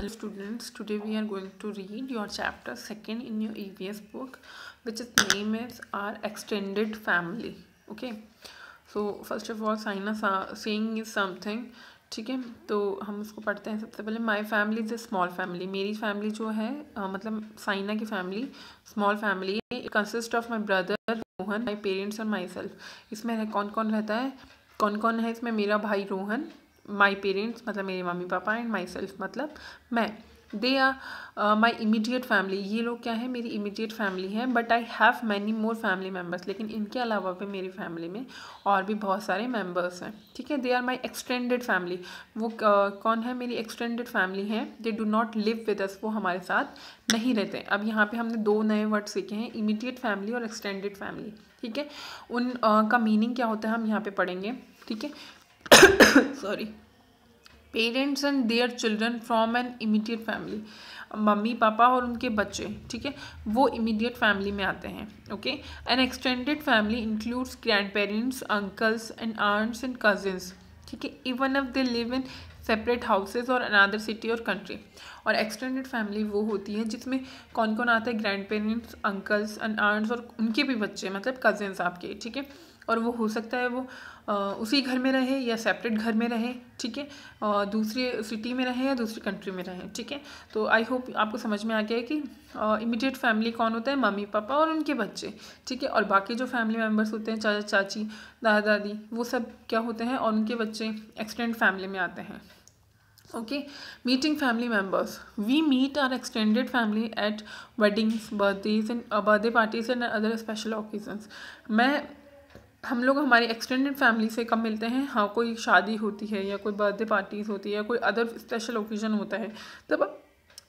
Hello students, today we are going to read your chapter 2nd in your EVS book, which is name is our extended family. Okay, so first of all Saina saying is something. ठीक है, तो हम उसको पढ़ते हैं. सबसे पहले my family is a small family. मेरी फैमिली जो है मतलब साइना की फैमिली स्मॉल फैमिली है. It consist of my brother Rohan, my parents और माई सेल्फ. इसमें कौन कौन रहता है, कौन कौन है इसमें? मेरा भाई रोहन, माई पेरेंट्स मतलब मेरे mummy papa, and my self मतलब मैं. They are my immediate family. ये लोग क्या है, मेरी इमीडिएट फैमिली है. But I have many more family members. लेकिन इनके अलावा भी मेरी फैमिली में और भी बहुत सारे मेम्बर्स हैं. ठीक है, they are my extended family. वो कौन है मेरी एक्सटेंडेड फैमिली है? They do not live with us. वो हमारे साथ नहीं रहते. अब यहाँ पे हमने दो नए वर्ड सीखे हैं, इमीडिएट फैमिली और एक्सटेंडेड फैमिली. ठीक है, उन का मीनिंग क्या होता है हम यहाँ पे पढ़ेंगे. ठीक है, sorry. Parents and their children from an immediate family. Mummy papa और उनके बच्चे, ठीक है, वो इमीडिएट फैमिली में आते हैं. Okay, an extended family includes grandparents, uncles and aunts and cousins. ठीक है, even if they live in separate houses और अनदर सिटी और कंट्री. और एक्सटेंडेड फैमिली वो होती है जिसमें कौन कौन आता है? Grandparents, uncles and aunts और उनके भी बच्चे मतलब कजिन्स आपके. ठीक है, और वो हो सकता है वो उसी घर में रहे या सेपरेट घर में रहे. ठीक है, दूसरी सिटी में रहे या दूसरी कंट्री में रहे. ठीक है, तो आई होप आपको समझ में आ गया है कि इमीडिएट फैमिली कौन होता है? मम्मी पापा और उनके बच्चे. ठीक है, और बाकी जो फैमिली मेम्बर्स होते हैं, चाचा चाची, दादा दादी, वो सब क्या होते हैं? और उनके बच्चे एक्सटेंड फैमिली में आते हैं. Okay, meeting family members. We meet our extended family at weddings, birthdays and birthday parties and other special occasions. हम लोग हमारी एक्सटेंडेड फैमिली से कब मिलते हैं? हाँ, कोई शादी होती है या कोई बर्थडे पार्टीज होती है या कोई अदर स्पेशल ओकेजन होता है तब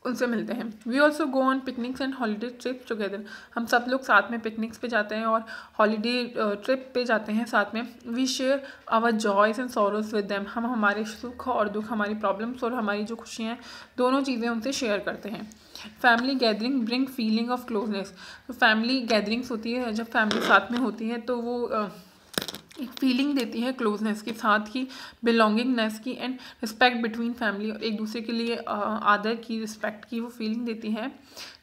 उनसे मिलते हैं. We also go on picnics and holiday trips together. हम सब लोग साथ में पिकनिक्स पे जाते हैं और हॉलीडे ट्रिप पे जाते हैं साथ में. We share our joys and sorrows with them. हम हमारे सुख और दुख, हमारी प्रॉब्लम्स और हमारी जो खुशियाँ हैं, दोनों चीज़ें उनसे शेयर करते हैं. Family gathering bring feeling of closeness. तो फैमिली गैदरिंग्स होती है, जब फैमिली साथ में होती है तो वो एक फीलिंग देती है क्लोजनेस की, साथ ही बिलोंगिंगनेस की एंड रिस्पेक्ट बिटवीन फैमिली. एक दूसरे के लिए आदर की, रिस्पेक्ट की वो फीलिंग देती है.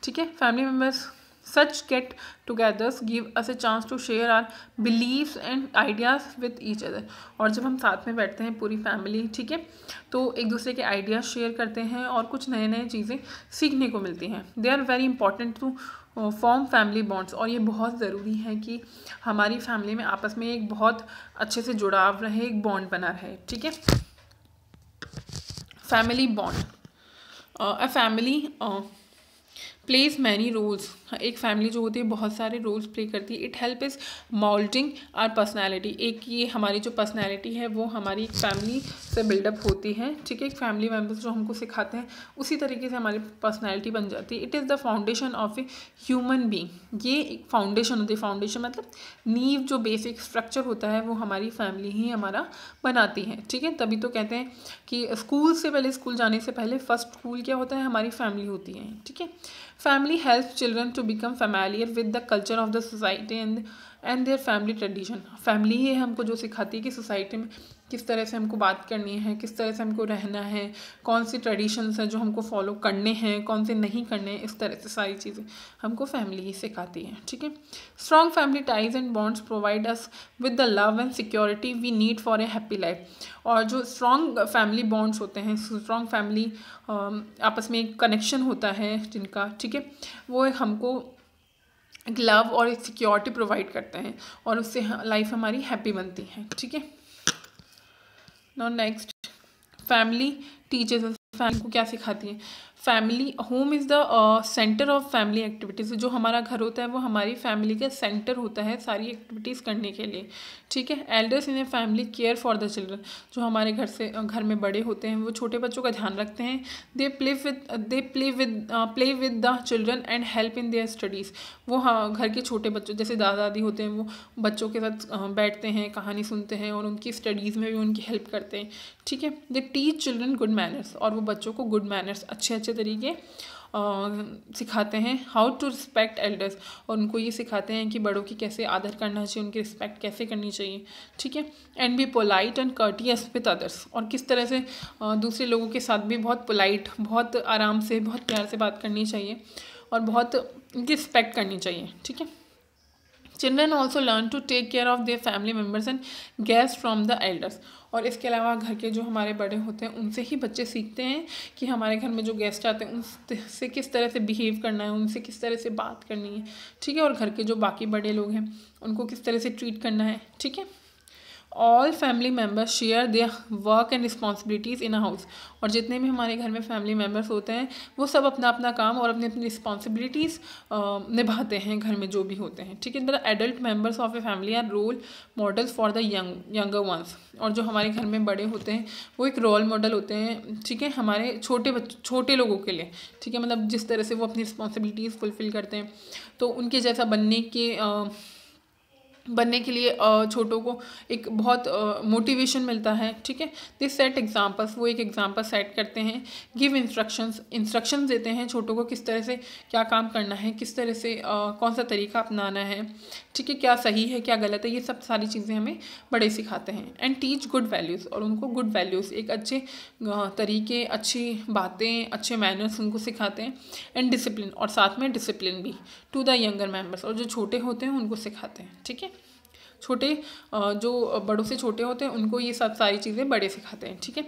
ठीक है, family members such get togethers give us a chance to share our beliefs and ideas with each other. और जब हम साथ में बैठते हैं पूरी फैमिली, ठीक है, तो एक दूसरे के आइडियाज़ शेयर करते हैं और कुछ नए नए चीज़ें सीखने को मिलती हैं. They are very important to form family bonds. और ये बहुत ज़रूरी है कि हमारी फैमिली में आपस में एक बहुत अच्छे से जुड़ाव रहे, एक बॉन्ड बना रहे. ठीक है, family bond. A family plays many roles. एक फैमिली जो होती है बहुत सारे रोल्स प्ले करती है. It help is moulding our personality. एक ये हमारी जो पर्सनैलिटी है वो हमारी एक फैमिली से बिल्डअप होती है. ठीक है, एक फैमिली मेम्बर्स जो हमको सिखाते हैं उसी तरीके से हमारी पर्सनैलिटी बन जाती है. It is the foundation of a human being. ये एक फाउंडेशन होती है. फाउंडेशन मतलब नींव, जो बेसिक स्ट्रक्चर होता है वो हमारी फैमिली ही हमारा बनाती है. ठीक है, तभी तो कहते हैं कि स्कूल से पहले, स्कूल जाने से पहले फर्स्ट स्कूल क्या होता है? हमारी फैमिली होती है. ठीक है, family help children to become familiar with the culture of the society and their family tradition. Family ही हमको जो सिखाती है कि सोसाइटी में किस तरह से हमको बात करनी है, किस तरह से हमको रहना है, कौन सी ट्रेडिशंस हैं जो हमको फॉलो करने हैं, कौन से नहीं करने हैं. इस तरह से सारी चीज़ें हमको फैमिली ही सिखाती है. ठीक है, strong family ties and bonds provide us with the love and security we need for a happy life. और जो स्ट्रॉन्ग फैमिली बॉन्ड्स होते हैं, स्ट्रॉन्ग फैमिली आपस में एक कनेक्शन होता है जिनका, ठीक है, वो हमको एक लव और एक सिक्योरिटी प्रोवाइड करते हैं और उससे लाइफ हमारी हैप्पी बनती है. ठीक है, now next, family teachers. Family को क्या सिखाती है? Family home is the centre of family activities. जो हमारा घर होता है वो हमारी फैमिली का सेंटर होता है सारी एक्टिविटीज़ करने के लिए. ठीक है, elders in a family care for the children. जो हमारे घर में बड़े होते हैं वो छोटे बच्चों का ध्यान रखते हैं. They play with the children and help in their studies. वो हाँ, घर के छोटे बच्चों जैसे दादा दादी होते हैं वो बच्चों के साथ बैठते हैं, कहानी सुनते हैं और उनकी स्टडीज़ में भी उनकी हेल्प करते हैं. ठीक है, they teach children good manners. और वो बच्चों को गुड मैनर्स, अच्छे तरीके सिखाते हैं। हाउ टू रिस्पेक्ट एल्डर्स, और उनको ये सिखाते हैं कि बड़ों की कैसे आदर करना चाहिए, उनकी रिस्पेक्ट कैसे करनी चाहिए, ठीक है। And be polite and courteous with others, और किस तरह से दूसरे लोगों के साथ भी बहुत पोलाइट, बहुत आराम से, बहुत प्यार से बात करनी चाहिए और बहुत उनकी रिस्पेक्ट करनी चाहिए, ठीक है। Children also learn to take care of their family members and guest from the elders, और इसके अलावा घर के जो हमारे बड़े होते हैं उनसे ही बच्चे सीखते हैं कि हमारे घर में जो गेस्ट आते हैं उनसे किस तरह से बिहेव करना है, उनसे किस तरह से बात करनी है, ठीक है। और घर के जो बाकी बड़े लोग हैं उनको किस तरह से ट्रीट करना है, ठीक है। All family members share their work and responsibilities in a house, और जितने भी हमारे घर में फैमिली मेम्बर्स होते हैं वो सब अपना अपना काम और अपनी अपनी रिस्पॉन्सिबिलिटीज़ निभाते हैं घर में जो भी होते हैं, ठीक है। The adult members of a family are role models for the younger ones, और जो हमारे घर में बड़े होते हैं वो एक रोल मॉडल होते हैं, ठीक है, हमारे छोटे लोगों के लिए, ठीक है। मतलब जिस तरह से वो अपनी रिस्पॉन्सिबिलिटीज़ फुलफ़िल करते हैं तो उनके जैसा बनने के लिए छोटों को एक बहुत मोटिवेशन मिलता है, ठीक है। दिस सेट एग्जांपल्स, वो एक एग्जांपल सेट करते हैं। गिव इंस्ट्रक्शंस देते हैं छोटों को किस तरह से क्या काम करना है, किस तरह से कौन सा तरीका अपनाना है, ठीक है, क्या सही है क्या गलत है, ये सब सारी चीज़ें हमें बड़े सिखाते हैं। एंड टीच गुड वैल्यूज़, और उनको गुड वैल्यूज़, एक अच्छे तरीके, अच्छी बातें, अच्छे मैनर्स उनको सिखाते हैं। एंड डिसिप्लिन, और साथ में डिसिप्लिन भी टू द यंगर मेम्बर्स, और जो छोटे होते हैं उनको सिखाते हैं, ठीक है। छोटे जो बड़ों से छोटे होते हैं उनको ये सब सारी चीज़ें बड़े सिखाते हैं, ठीक है।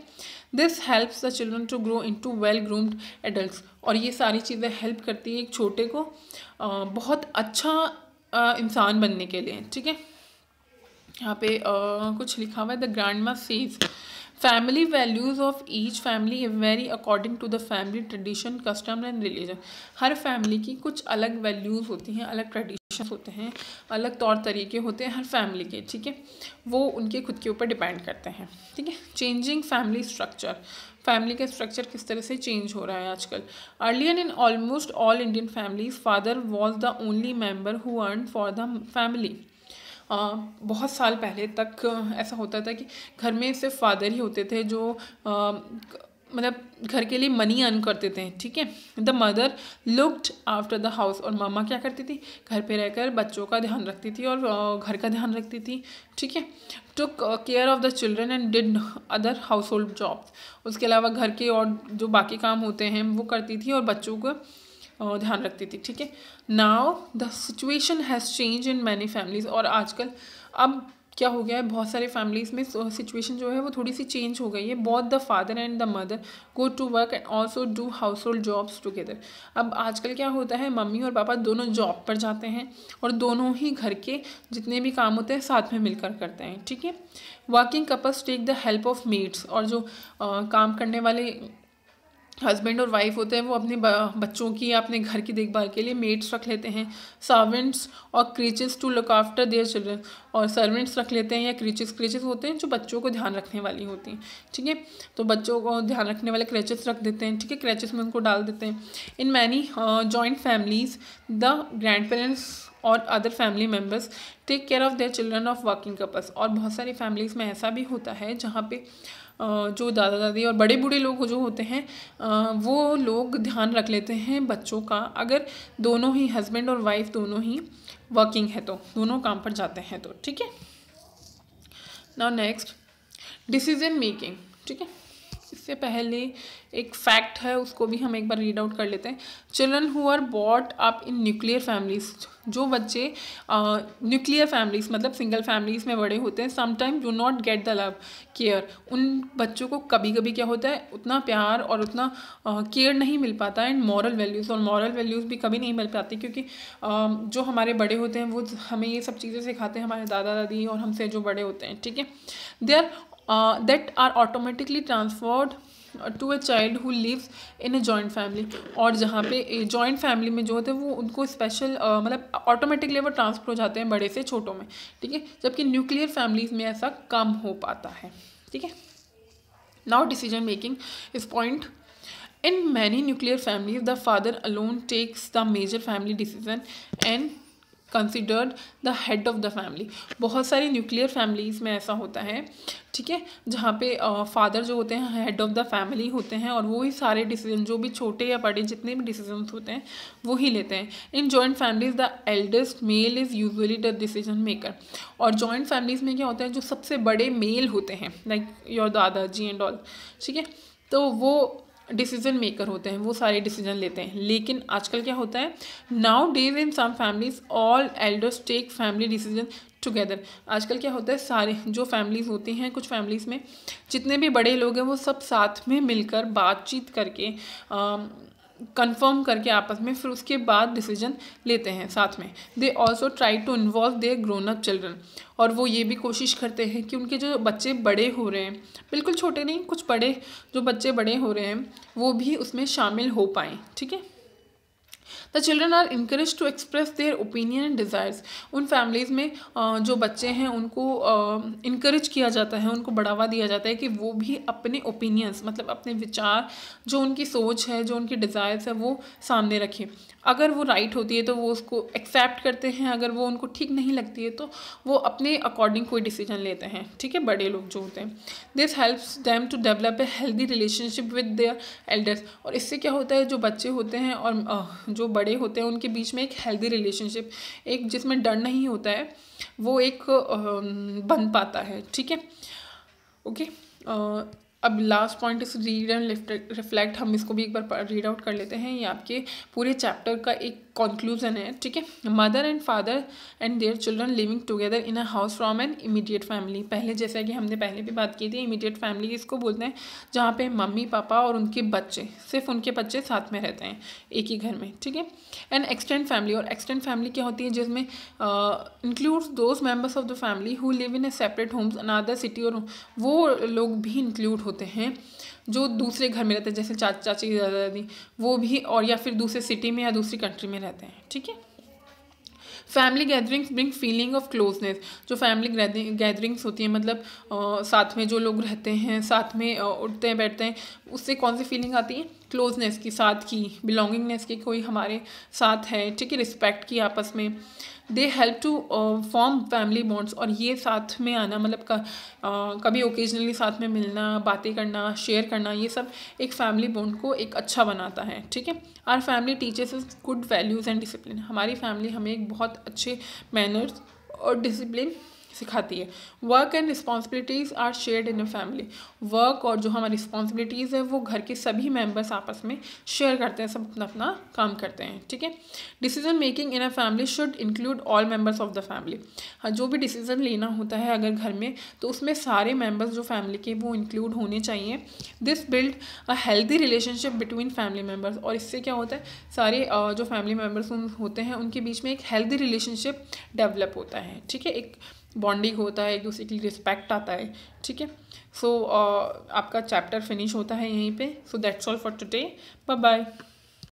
This helps the children to grow into well groomed adults, और ये सारी चीज़ें हेल्प करती है एक छोटे को बहुत अच्छा इंसान बनने के लिए, ठीक है। यहाँ पे कुछ लिखा हुआ है, the grandma says family values of each family vary according to the family tradition, custom and religion. हर फैमिली की कुछ अलग वैल्यूज़ होती हैं, अलग ट्रेडिशंस होते हैं, अलग तौर तरीके होते हैं हर फैमिली के, ठीक है। वो उनके खुद के ऊपर डिपेंड करते हैं, ठीक है। चेंजिंग फैमिली स्ट्रक्चर, फैमिली का स्ट्रक्चर किस तरह से चेंज हो रहा है आजकल। Earlier in almost all Indian families father was the only member who earn for the family. बहुत साल पहले तक ऐसा होता था कि घर में सिर्फ फादर ही होते थे जो मतलब घर के लिए मनी अर्न करते थे, ठीक है। The mother looked after the house, और मामा क्या करती थी, घर पे रहकर बच्चों का ध्यान रखती थी और घर का ध्यान रखती थी, ठीक है। Took care of the children and did other house hold jobs, उसके अलावा घर के और जो बाकी काम होते हैं वो करती थी और बच्चों को ध्यान रखती थी, ठीक है। Now the situation has change in many families, और आजकल अब क्या हो गया है, बहुत सारे फैमिलीज़ में सिचुएशन जो है वो थोड़ी सी चेंज हो गई है। Both the father and the mother go to work and also do household jobs together. अब आजकल क्या होता है, मम्मी और पापा दोनों जॉब पर जाते हैं और दोनों ही घर के जितने भी काम होते हैं साथ में मिलकर करते हैं, ठीक है। Working couples take the help of maids, और जो काम करने वाले हस्बैंड और वाइफ होते हैं वो अपने बच्चों की या अपने घर की देखभाल के लिए मेड्स रख लेते हैं। सर्वेंट्स और creches to look after their children, और सर्वेंट्स रख लेते हैं या क्रीचेस होते हैं जो बच्चों को ध्यान रखने वाली होती हैं, ठीक है। तो बच्चों को ध्यान रखने वाले क्रेचेस रख देते हैं, ठीक है, क्रेचेस में उनको डाल देते हैं। In many joint families the grandparents और other family members take care of their children of working couples, और बहुत सारी फैमिलीज़ में ऐसा भी होता है जहाँ पे जो दादा दादी और बड़े बूढ़े लोग जो होते हैं वो लोग ध्यान रख लेते हैं बच्चों का, अगर दोनों ही हस्बैंड और वाइफ दोनों ही वर्किंग है तो, दोनों काम पर जाते हैं तो, ठीक है। नाउ नेक्स्ट, डिसीजन मेकिंग, ठीक है। इससे पहले एक फैक्ट है उसको भी हम एक बार रीड आउट कर लेते हैं। Children who are bought up in nuclear families, जो बच्चे न्यूक्लियर फैमिलीज मतलब सिंगल फैमिलीज में बड़े होते हैं, sometime do not get the love care, उन बच्चों को कभी कभी क्या होता है उतना प्यार और उतना केयर नहीं मिल पाता है। एंड मॉरल वैल्यूज़, और मॉरल वैल्यूज़ भी कभी नहीं मिल पाती, क्योंकि जो हमारे बड़े होते हैं वो हमें ये सब चीज़ें सिखाते हैं, हमारे दादा दादी और हमसे जो बड़े होते हैं, ठीक है। They are that are automatically transferred to a child who lives in a joint family, और जहाँ पे जॉइंट फैमिली में जो होते हैं वो उनको स्पेशल मतलब ऑटोमेटिकली वो ट्रांसफर हो जाते हैं बड़े से छोटों में, ठीक है, जबकि न्यूक्लियर फैमिलीज में ऐसा कम हो पाता है, ठीक है। नाउ डिसीजन मेकिंग इस point, in many nuclear families the father alone takes the major family decision and considered the head of the family. बहुत सारी न्यूक्लियर फैमिलीज़ में ऐसा होता है, ठीक है, जहाँ पे फादर जो होते हैं हेड ऑफ द फैमिली होते हैं और वो ही सारे डिसीजन, जो भी छोटे या बड़े जितने भी डिसीजन होते हैं वो ही लेते हैं। In joint families the eldest mail is usually the decision maker. और जॉइंट फैमिलीज़ में क्या होता है, जो सबसे बड़े मेल होते हैं लाइक योर दादाजी एंड ऑल, ठीक है, तो वो डिसीजन मेकर होते हैं, वो सारे डिसीजन लेते हैं। लेकिन आजकल क्या होता है, nowadays in some families all elders take family decision together. आजकल क्या होता है, सारे जो फैमिलीज़ होती हैं, कुछ फैमिलीज़ में जितने भी बड़े लोग हैं वो सब साथ में मिलकर बातचीत करके कंफर्म करके आपस में फिर उसके बाद डिसीजन लेते हैं साथ में। They also try to involve their grown up children. और वो ये भी कोशिश करते हैं कि उनके जो बच्चे बड़े हो रहे हैं, बिल्कुल छोटे नहीं, कुछ बड़े, जो बच्चे बड़े हो रहे हैं वो भी उसमें शामिल हो पाएँ, ठीक है। The children are encourage to express their opinion and desires. उन फैमिलीज़ में जो बच्चे हैं उनको इनकरेज किया जाता है, उनको बढ़ावा दिया जाता है कि वो भी अपने ओपिनियंस, मतलब अपने विचार, जो उनकी सोच है, जो उनकी डिज़ायर्स है, वो सामने रखें। अगर वो राइट होती है तो वो उसको एक्सेप्ट करते हैं, अगर वो उनको ठीक नहीं लगती है तो वो अपने अकॉर्डिंग कोई डिसीजन लेते हैं, ठीक है, बड़े लोग जो होते हैं। This helps them to develop a healthy relationship with their elders. और इससे क्या होता है, जो बच्चे होते हैं और जो बड़े होते हैं उनके बीच में एक हेल्दी रिलेशनशिप, एक जिसमें डर नहीं होता है, वो एक बन पाता है, ठीक है। ओके, अब लास्ट पॉइंट इस रीड एंड रिफ्लेक्ट, हम इसको भी एक बार रीड आउट कर लेते हैं। ये आपके पूरे चैप्टर का एक कंक्लूजन है, ठीक है। Mother and father and their children living together in a house from an immediate family. पहले जैसा कि हमने पहले भी बात की थी, इमीडिएट फैमिली इसको बोलते हैं जहाँ पे मम्मी पापा और उनके बच्चे, सिर्फ उनके बच्चे साथ में रहते हैं एक ही घर में, ठीक है। एंड एक्सटेंड फैमिली, और एक्सटेंड फैमिली क्या होती है, जिसमें includes those members of the family who live in a separate homes another city, और वो लोग भी इंक्लूड होते हैं जो दूसरे घर में रहते हैं, जैसे चाचा चाची दादा दादी, वो भी, और या फिर दूसरे सिटी में या दूसरी कंट्री में रहते हैं, ठीक है। Family gatherings bring feeling of closeness. जो फैमिली गैदरिंग्स होती हैं, मतलब साथ में जो लोग रहते हैं, साथ में उठते हैं बैठते हैं, उससे कौन सी फीलिंग आती है, क्लोजनेस की, साथ की, बिलोंगिंगनेस की, कोई हमारे साथ है, ठीक है, रिस्पेक्ट की आपस में। They help to form family bonds, और ये साथ में आना, मतलब कभी ओकेजनली साथ में मिलना, बातें करना, शेयर करना, ये सब एक फैमिली बॉन्ड को एक अच्छा बनाता है, ठीक है। Our family teachers is good values and discipline. हमारी फैमिली हमें एक बहुत अच्छे मैनर्स और डिसिप्लिन सिखाती है। Work and responsibilities are shared in a family. Work और जो हमारी रिस्पॉन्सिबिलिटीज़ है वो घर के सभी मेंबर्स आपस में शेयर करते हैं, सब अपना अपना काम करते हैं, ठीक है। Decision making in a family should include all members of the family. हाँ, जो भी डिसीजन लेना होता है अगर घर में, तो उसमें सारे मेंबर्स जो फैमिली के वो इंक्लूड होने चाहिए। This build a healthy relationship between family members. और इससे क्या होता है, सारे जो फैमिली मेम्बर्स होते हैं उनके बीच में एक हेल्दी रिलेशनशिप डेवलप होता है, ठीक है, एक बॉन्डिंग होता है, एक दूसरे की रिस्पेक्ट आता है, ठीक है। सो आपका चैप्टर फिनिश होता है यहीं पे। So that's all for today, bye bye.